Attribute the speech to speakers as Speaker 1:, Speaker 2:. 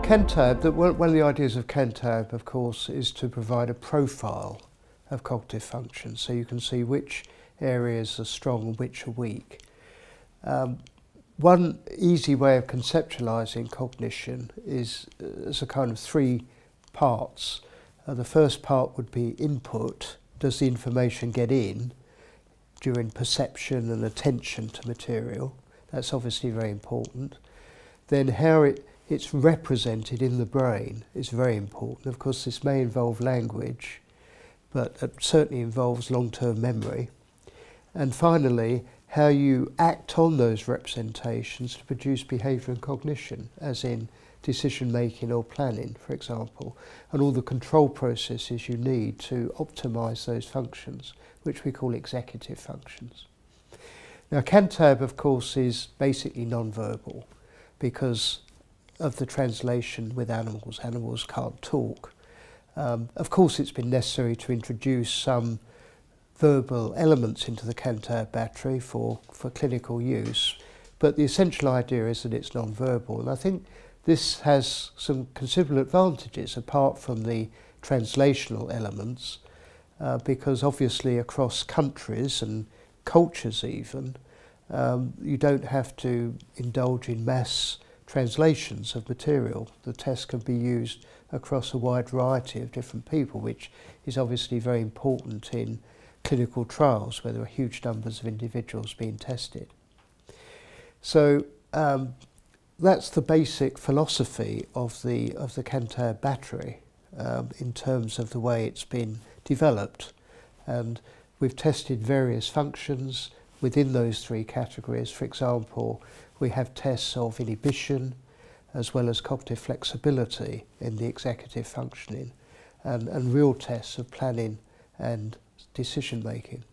Speaker 1: Cantab, one of the ideas of Cantab, of course, is to provide a profile of cognitive function, so you can see which areas are strong and which are weak. One easy way of conceptualizing cognition is as a kind of three parts. The first part would be input. Does the information get in during perception and attention to material? That's obviously very important. Then how it's represented in the brain is very important. Of course, this may involve language, but it certainly involves long-term memory. And finally, how you act on those representations to produce behaviour and cognition, as in decision-making or planning, for example, and all the control processes you need to optimise those functions, which we call executive functions. Now, Cantab, of course, is basically non-verbal because of the translation with animals. Animals can't talk. Of course, it's been necessary to introduce some verbal elements into the Cantab battery for clinical use, but the essential idea is that it's non-verbal. And I think this has some considerable advantages apart from the translational elements, because obviously across countries and cultures even, you don't have to indulge in mass translations of material. The test can be used across a wide variety of different people, which is obviously very important in clinical trials where there are huge numbers of individuals being tested. So that's the basic philosophy of the Cantab battery in terms of the way it's been developed. And we've tested various functions within those three categories. For example, we have tests of inhibition as well as cognitive flexibility in the executive functioning, and real tests of planning and decision making.